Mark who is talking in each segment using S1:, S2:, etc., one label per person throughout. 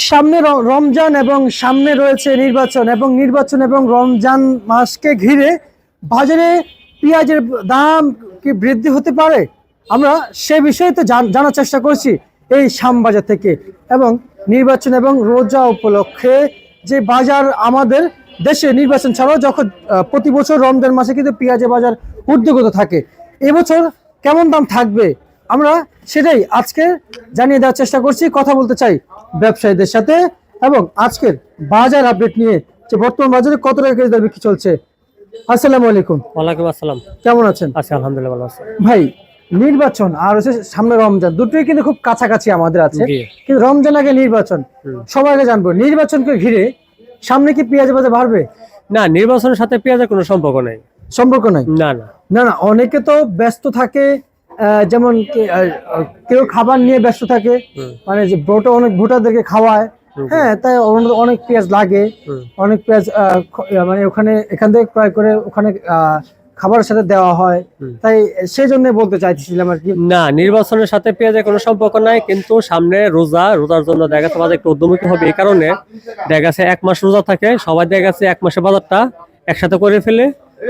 S1: সামনে রমজান এবং সামনে রয়েছে নির্বাচন এবং রমজান মাসকে ঘিরে বাজারে পেঁয়াজের দাম কি বৃদ্ধি হতে পারে, আমরা সে বিষয়ে তো জানার চেষ্টা করছি এই শ্যামবাজার থেকে। এবং নির্বাচন এবং রোজা উপলক্ষে যে বাজার আমাদের দেশে নির্বাচন ছাড়াও যখন প্রতি বছর রমজান মাসে কিন্তু পেঁয়াজের বাজার ঊর্ধ্বগত থাকে, এবছর কেমন দাম থাকবে আমরা সেটাই আজকে জানিয়ে দেওয়ার চেষ্টা করছি। কথা বলতে চাই ব্যবসায়ীদের সাথে এবং আজকের বাজার আপডেট নিয়ে, যে বর্তমান বাজারে কত টাকা কেজি দর বিক্রি চলছে। আসসালামু আলাইকুম।
S2: ওয়ালাইকুম আসসালাম।
S1: কেমন আছেন?
S2: আছি আলহামদুলিল্লাহ, ভালো আছি
S1: ভাই। নির্বাচন আর হচ্ছে সামনে রমজান, দুটোই কিন্তু খুব কাছাকাছি আমাদের আছে, কিন্তু রমজান আগে নির্বাচন। সবার আগে জানবো নির্বাচনকে ঘিরে সামনে কি পেঁয়াজ বাজার বাড়বে?
S2: না, নির্বাচনের সাথে পেঁয়াজের কোনো সম্পর্ক নাই।
S1: সম্পর্ক নাই? না
S2: না
S1: না না, অনেকে তো ব্যস্ত থাকে, যেমন কেউ খাবার নিয়ে ব্যস্ত থাকে, মানে যে অনেক ভোটারদেরকে খাওয়ায়, হ্যাঁ, তাই অনেক পেঁয়াজ লাগে, অনেক পেঁয়াজ মানে এখান থেকে ক্রয় করে ওখানে খাবারের সাথে দেওয়া হয়, তাই সেই জন্য বলতে চাইছিলাম আর কি।
S2: না, নির্বাচনের সাথে পেঁয়াজের কোনো সম্পর্ক নাই, কিন্তু সামনে রোজার জন্য দেখা যাচ্ছে বাজার একটু উদ্যমী হবে। এই কারণে দেখা যাচ্ছে 1 মাস রোজা থাকে, সবাই দেখা যাচ্ছে 1 মাসের বাজারটা একসাথে করে ফেলে,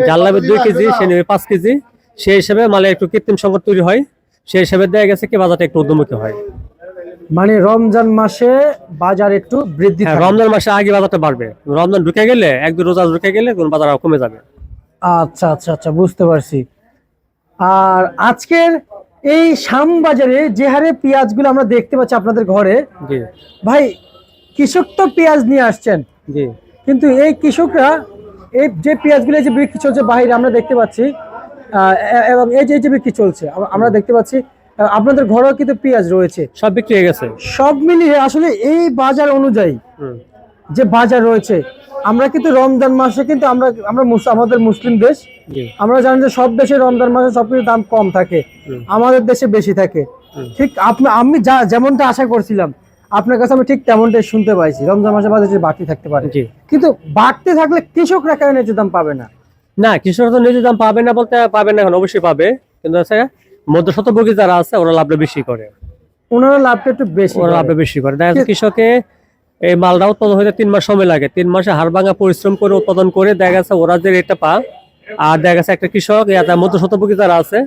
S2: যার লাভে 2 কেজি সে নেবে 5 কেজি, সেই হিসেবে মালে একটু কৃত্রিম সংকট তৈরি হয়, সেই হিসেবে দেখা গেছে কি বাজারটা একটু উদ্যমী হয়।
S1: মানে রমজান মাসে বাজার একটু বৃদ্ধি,
S2: রমজান মাসে আগে বাজারটা বাড়বে, রমজান ঢুকে গেলে 1-2 রোজা ঢুকে গেলে কোন বাজার কমে যাবে।
S1: আচ্ছা আচ্ছা আচ্ছা, বুঝতে পারছি। আর আজকের এই শ্যামবাজারে যে হারে পেঁয়াজগুলো আমরা দেখতে পাচ্ছি আপনাদের ঘরে, ভাই কৃষক তো পেঁয়াজ নিয়ে আসছেন, কিন্তু এই কৃষকরা এই যে পেঁয়াজগুলো যে বিক্রি চলছে বাইরে আমরা দেখতে পাচ্ছি, এবং এই যে বিক্রি চলছে আমরা দেখতে পাচ্ছি, আপনাদের ঘরেও কিন্তু পেঁয়াজ রয়েছে,
S2: সব বিক্রি হয়ে গেছে।
S1: সব মিলিয়ে আসলে এই বাজার অনুযায়ী যে বাজার রয়েছে, আমরা কিন্তু রমজান মাসে কিন্তু আমাদের মুসলিম দেশ, আমরা জানি যে সব দেশে রমজান মাসে সবকিছু দাম কম থাকে, আমাদের দেশে বেশি থাকে। ঠিক আমি যেমনটা আশা করছিলাম আপনার কাছে, আমি ঠিক তেমনটাই শুনতে পাইছি, রমজান মাসে বাজার বাড়তি থাকতে পারে, কিন্তু বাড়তে থাকলে কৃষকরা কেন ন্যায্য দাম পাবে না?
S2: না, কৃষকরা তো ন্যায্য দাম পাবে না বলতে পাবে না, এখন অবশ্যই পাবে, কিন্তু মধ্যস্বত্বভোগী যারা আছে ওরা লাভটা বেশি করে,
S1: ওনারা লাভটা একটু বেশি,
S2: ওরা লাভটা বেশি করে। দেখা যাচ্ছে কৃষকে এই মালটা উৎপাদন হইতে 3 মাস সময় লাগে, 3 মাসে হাড় ভাঙা পরিশ্রম করে উৎপাদন করে দেখা গেছে ওরা যে রেটটা পায়, আর দেখা গেছে একটা কৃষক মধ্যস্বত্বভোগী যারা আছে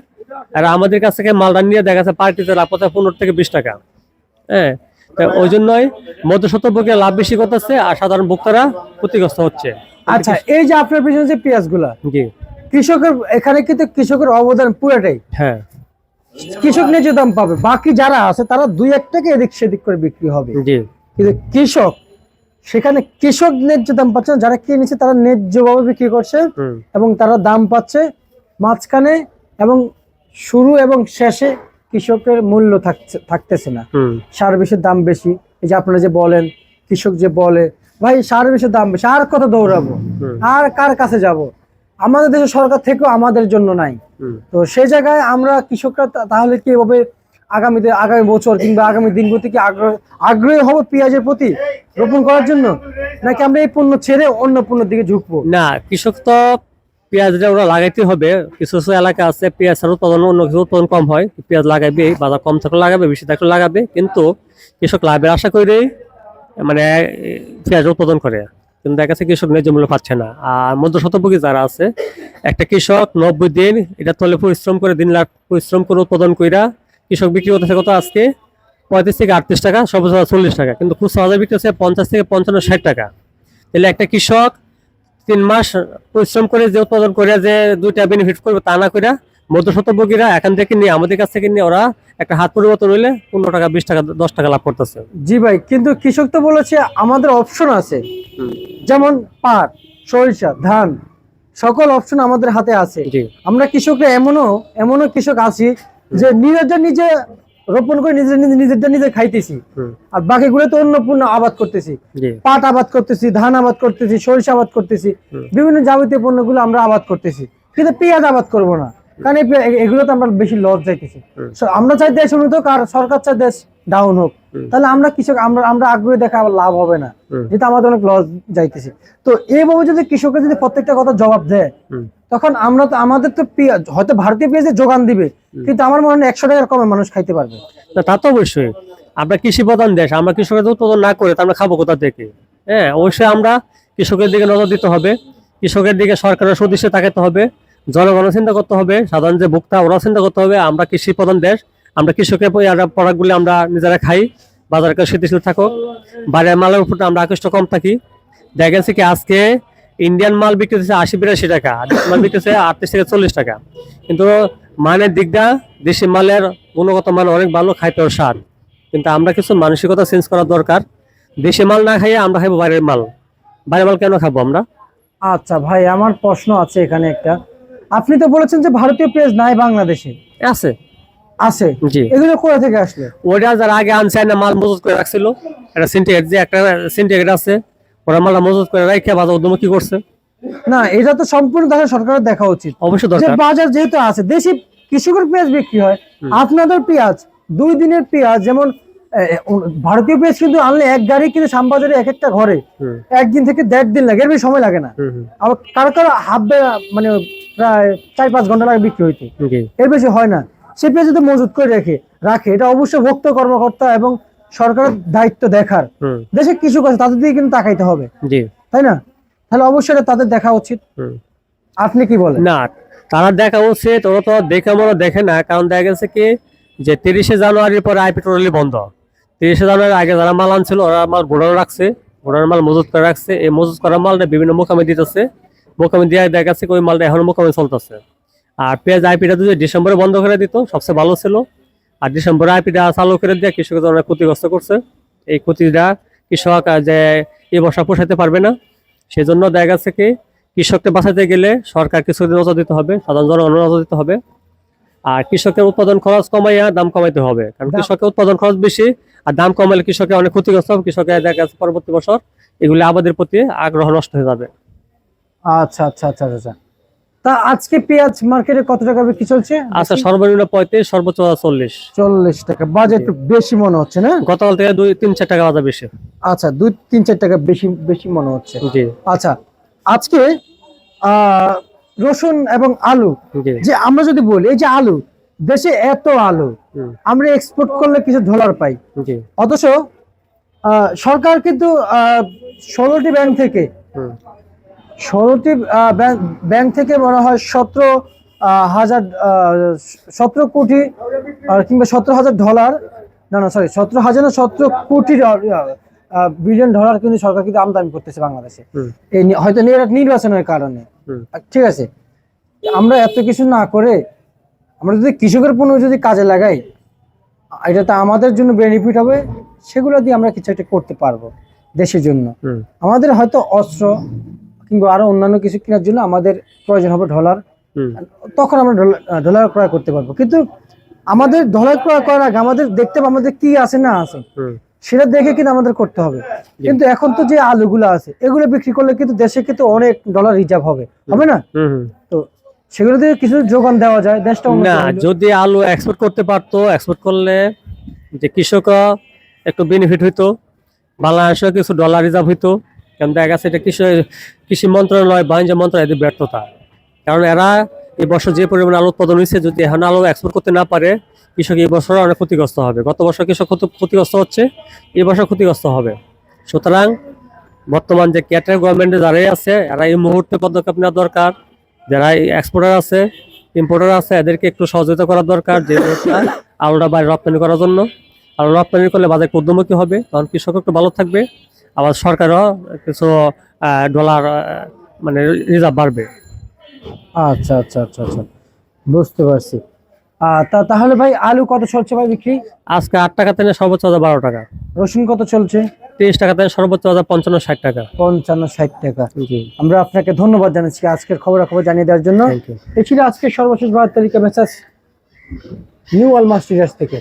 S2: আর আমাদের কাছ থেকে মালটা নিয়ে দেখা যাচ্ছে পার্টিতে লাভ করতে 15 থেকে 20 টাকা। হ্যাঁ, ওই জন্যই মধ্যস্বত্বভোগীরা লাভ বেশি করতেছে আর সাধারণ ভোক্তারা ক্ষতিগ্রস্ত হচ্ছে।
S1: আচ্ছা, এই যে আপনার পিছনে যে পেঁয়াজগুলা, কৃষকের এখানে কিন্তু কৃষকের অবদান পুরোটাই, হ্যাঁ, কৃষক ন্যায্য দাম পাবে, বাকি যারা আছে তারা 2-1 টাকা এদিক সেদিক করে বিক্রি হবে, কিন্তু কৃষক সেখানে কৃষক ন্যায্য দাম পাচ্ছে না, যারা কিনেছে তারা ন্যায্যভাবে বিক্রি করছে এবং তারা দাম পাচ্ছে মাঝখানে, এবং শুরু এবং শেষে কৃষকের মূল্য থাকতেছে না, সার বিষের দাম বেশি। এই যে আপনারা যে বলেন, কৃষক যে বলে ভাই সার বিষের দাম বেশি, আর কত দৌড়াবো, আর কার কাছে যাব, আমাদের দেশের সরকার থেকেও আমাদের জন্য নাই। তো সেই জায়গায় আমরা কৃষকরা তাহলে কি এভাবে আগামী বছর কিংবা আগামী দিনগুলোতে কি আগ্রহী হবো পেঁয়াজের প্রতি রোপণ করার জন্য, নাকি আমরা এই পণ্য ছেড়ে অন্য পণ্যের দিকে ঝুঁকবো?
S2: না, কৃষক তো পেঁয়াজটা ওরা লাগাইতে হবে, কিছু কিছু এলাকা আছে পেঁয়াজ উৎপাদন অন্য কিছু উৎপাদন কম হয়, পেঁয়াজ লাগাবে, বাজার কম থাকলে লাগাবে, বেশি থাকলে লাগাবে, কিন্তু কৃষক লাভের আশা করে মানে পেঁয়াজ উৎপাদন করে, কিন্তু দেখা যাচ্ছে কৃষক ন্যায্য মূল্য পাচ্ছে না। আর মধ্যস্বত্বভোগী যারা আছে, একটা কৃষক 90 দিন এটা তলে পরিশ্রম করে, দিন রাত পরিশ্রম করে উৎপাদন কইরা কৃষক বিক্রি করতেছে কত আজকে 35 থেকে 38 টাকা, সর্বোচ্চ 40 টাকা, কিন্তু খুচরা বাজারে বিক্রি হচ্ছে 50 থেকে 55-60 টাকা। তাহলে একটা কৃষক 3 মাস পরিশ্রম করে যে উৎপাদন করে যে 2টা বেনিফিট করবে তা না করে মধ্যস্বত্বভোগীরা এখান থেকে নিয়ে আমাদের কাছ থেকে নিয়ে ওরা একটা হাত পরিবর্তন হইলে 15 টাকা 20 টাকা 10 টাকা লাভ করতেছে।
S1: জি ভাই, কিন্তু কৃষক তো বলেছে আমাদের অপশন আছে, যেমন পাট, সরিষা, ধান, সকল অপশন আমাদের হাতে আছে। আমরা কৃষকরা এমনও কৃষক আছি যে নিজে রোপণ করে নিজে খাইতেছি, আর বাকিগুলো তো অন্য পণ্য আবাদ করতেছি, পাট আবাদ করতেছি, ধান আবাদ করতেছি, সরিষা আবাদ করতেছি, বিভিন্ন যাবতীয় পণ্যগুলো আমরা আবাদ করতেছি, কিন্তু পেঁয়াজ আবাদ করবো না, কারণ এগুলো তো আমরা বেশি লস যাইতেছি। আমরা চাই দেশ উন্নত হোক আর সরকার চাই দেশ ডাউন হোক, তাহলে আমরা কৃষক আমরা আগ্রহী দেখা আবার লাভ হবে না, যেটা আমাদের অনেক লস যাইতেছি। তো এইভাবে যদি কৃষকরা যদি প্রত্যেকটা কথা জবাব দেয়, তখন আমাদের তো পেঁয়াজ হয়তো ভারতীয় পেঁয়াজের যোগান দিবে, কিন্তু আমার মনে হয় 100 টাকার কমে মানুষ খাইতে পারবে।
S2: তা তো অবশ্যই। আমরা কৃষি প্রধান দেশ, আমরা কৃষকের উৎপাদন না করে আমরা খাবো কোথা থেকে? হ্যাঁ, অবশ্যই আমরা কৃষকের দিকে নজর দিতে হবে, কৃষকের দিকে সরকারের সুদৃষ্টি তাকাতে হবে, জনগণের চিন্তা করতে হবে, সাধারণ যে ভোক্তা ওরা চিন্তা করতে হবে। আমরা কৃষি প্রধান দেশ, আমরা কৃষকের প্রোডাক্টগুলি আমরা নিজেরা খাই, বাজারে স্থিতিশীল থাকো, বাইরের মালের উপর আমরা আকৃষ্ট কম থাকি। দেখা গেছে কি আজকে ইন্ডিয়ান মাল বিক্রি হচ্ছে 80-82 টাকা, আর দেশি মাল বিক্রি হচ্ছে 38 থেকে 40 টাকা, কিন্তু মানের দিকটা দেশি মালের গুণগত মান অনেক ভালো, খাইতে ওর স্বাদ। কিন্তু আমরা কিছু মানসিকতা চেঞ্জ করার দরকার, দেশি মাল না খাইয়ে আমরা খাইবো বাইরের মাল। বাইরের মাল কেন খাবো আমরা?
S1: আচ্ছা ভাই, আমার প্রশ্ন আছে এখানে একটা। আপনি তো বলেছেন যে ভারতীয় পেঁয়াজ নাই বাংলাদেশে।
S2: আছে,
S1: আছে,
S2: জি।
S1: এগুলো কোথা থেকে আসলে?
S2: ওটা যারা আগে আনছে না মাল মজুত করে রাখছিল, একটা সিন্ডিকেট, যে একটা সিন্ডিকেট আছে, ওরা মালটা মজুত করে রাখে বাজার উদ্যম কি করছে?
S1: না, এটা তো সম্পূর্ণ সরকারের দেখা উচিত।
S2: অবশ্যই
S1: যে
S2: দরকার।
S1: বাজার যেহেতু আছে, দেশি কৃষকের পেঁয়াজ বিক্রি হয়, আপনাদের পেঁয়াজ 2 দিনের পেঁয়াজ, যেমন ভারতীয় পেঁয়াজ কিন্তু আনলে এক গাড়ি কিন্তু শ্যামবাজারে এক একটা ঘরে একদিন থেকে 1.5 দিন লাগে, এর বেশি সময় লাগে না। আবার কারো কারো মানে প্রায় 4-5 ঘন্টা লাগে বিক্রি হইতে, এর বেশি হয় না। সে পেঁয়াজ যদি মজুত করে রাখে, এটা অবশ্যই ভোক্তা কর্মকর্তা এবং সরকারের দায়িত্ব দেখার। দেশে কৃষক আছে, তাদের দিকে কিন্তু তাকাইতে হবে, তাই না? তাহলে অবশ্যই এটা তাদের দেখা উচিত। আপনি কি বলেন?
S2: না, তারা দেখা উচিত, ওরা তো দেখে মনে দেখে না। কারণ দেখা গেছে কি যে 30শে জানুয়ারির পরে আইপি টোটালি বন্ধ। 30শে জানুয়ারির আগে যারা মাল আনছিল ওরা মাল গোডাউনে রাখছে, গোডাউনের মাল মজুত করে রাখছে। এই মজুত করা মালটা বিভিন্ন মোকামে দিতেছে, মোকামে দিয়ে দেখা গেছে ওই মালটা এখনো মোকামে চলতেছে। আর পেঁয়াজ আইপিটা যদি ডিসেম্বরে বন্ধ করে দিত সবচেয়ে ভালো ছিল। আর ডিসেম্বরে আইপিটা চালু করে দিয়ে কৃষকের অনেক ক্ষতিগ্রস্ত করছে। এই ক্ষতিটা কৃষক যে এই বর্ষা পোষাইতে পারবে না। সেই জন্য দেখা গেছে কি কৃষককে বাঁচাতে গেলে সরকার কিছুদিন নজর দিতে হবে, সাধারণ জনগণের নজর দিতে হবে। আর কৃষকের উৎপাদন খরচ কমাইয়া দাম কমাইতে হবে, কারণ কৃষকের উৎপাদন খরচ বেশি, আর দাম কমাইলে কৃষকের অনেক ক্ষতিগ্রস্ত হবে। কৃষকের দেখা গেছে পরবর্তী বছর এগুলি আবাদের প্রতি আগ্রহ নষ্ট হয়ে যাবে।
S1: আচ্ছা আচ্ছা আচ্ছা আচ্ছা। তা আজকে পেঁয়াজ মার্কেটে কত টাকা বিক্রি চলছে?
S2: আচ্ছা, সর্বনিম্ন 35, সর্বোচ্চ 40
S1: টাকা। বাজার একটু বেশি মনে হচ্ছে না?
S2: গতকাল থেকে 2-3-4 টাকা বাজার বেশি।
S1: আচ্ছা, 2-3-4 টাকা বেশি মনে হচ্ছে।
S2: জি।
S1: আচ্ছা, আজকে রসুন এবং আলু, যে আমরা যদি বলি এই যে আলু, দেশে এত আলু আমরা এক্সপোর্ট করলে কিছু ডলার পাই, অথচ সরকার কিন্তু 16টি ব্যাংক থেকে 16টি ব্যাংক থেকে মনে হয় 17 কোটি কিংবা 17,000 ডলার, না 17,000 না 17 কোটি বিলিয়ন ডলার কিন্তু সরকার কিন্তু আমদানি করতেছে বাংলাদেশে, এই হয়তো নির্বাচনের কারণে। ঠিক আছে, আমরা এত কিছু না করে আমরা যদি কৃষকের পণ্য যদি কাজে লাগাই, এটা তো আমাদের জন্য বেনিফিট হবে, সেগুলো দিয়ে আমরা কিছু একটা করতে পারবো দেশের জন্য। আমাদের হয়তো অস্ত্র কিংবা আরো অন্যান্য কিছু কেনার জন্য আমাদের প্রয়োজন হবে ডলার, তখন আমরা ডলার ক্রয় করতে পারবো। কিন্তু আমাদের ডলার ক্রয় করার আগে আমাদের দেখতে হবে আমাদের কি আছে না আছে, সেটা দেখে কিন্তু আমাদের করতে হবে। কিন্তু এখন তো যে আলুগুলো আছে এগুলো বিক্রি করলে কিন্তু দেশে কিন্তু অনেক ডলার রিজার্ভ হবে না? তো সেগুলো দিয়ে কিছু যোগান দেওয়া যায় দেশটা।
S2: না, যদি আলু এক্সপোর্ট করতে পারতো, এক্সপোর্ট করলে যে কৃষক একটু বেনিফিট হইতো, বাংলাদেশে কিছু ডলার রিজার্ভ হইতো। কারণ দেখা গেছে এটা কৃষি মন্ত্রণালয়, বাণিজ্য মন্ত্রণালয় ব্যর্থতা। কারণ এরা এই বছর যে পরিমাণ আলু উৎপাদন হয়েছে, যদি এখন আলু এক্সপোর্ট করতে না পারে, কৃষক এই বছর অনেক ক্ষতিগ্রস্ত হবে। গত বছর কৃষক ক্ষতিগ্রস্ত হচ্ছে, এই বছর ক্ষতিগ্রস্ত হবে। সুতরাং বর্তমান যে ক্যাটার গভর্নমেন্টে যারাই আছে, এরা এই মুহূর্তে পদক্ষেপ নেওয়া দরকার। যারা এক্সপোর্টার আছে, ইম্পোর্টার আছে, এদেরকে একটু সহযোগিতা করা দরকার, যে আলুটা বাইরে রপ্তানি করার জন্য। আলু রপ্তানি করলে বাজার উদ্যমুখী হবে, কারণ কৃষক একটু ভালো থাকবে, আবার সরকারও কিছু ডলার মানে রিজার্ভ বাড়বে।
S1: আচ্ছা আচ্ছা আচ্ছা আচ্ছা, বুঝতে পারছি। তাহলে ভাই আলু কত চলছে ভাই বিক্রি?
S2: আজকে 8 টাকা থেকে সর্বোচ্চ 12 টাকা।
S1: রসুন কত চলছে?
S2: 30 টাকা থেকে সর্বোচ্চ 55-60 টাকা।
S1: 55-60 টাকা। আমরা আপনাকে ধন্যবাদ জানাচ্ছি আজকের খবরাখবর জানিয়ে দেওয়ার জন্য। এই ছিল আজকের সর্বশেষ 12 তারিখের মেসেজ নিউ অলমাস্টার্স থেকে।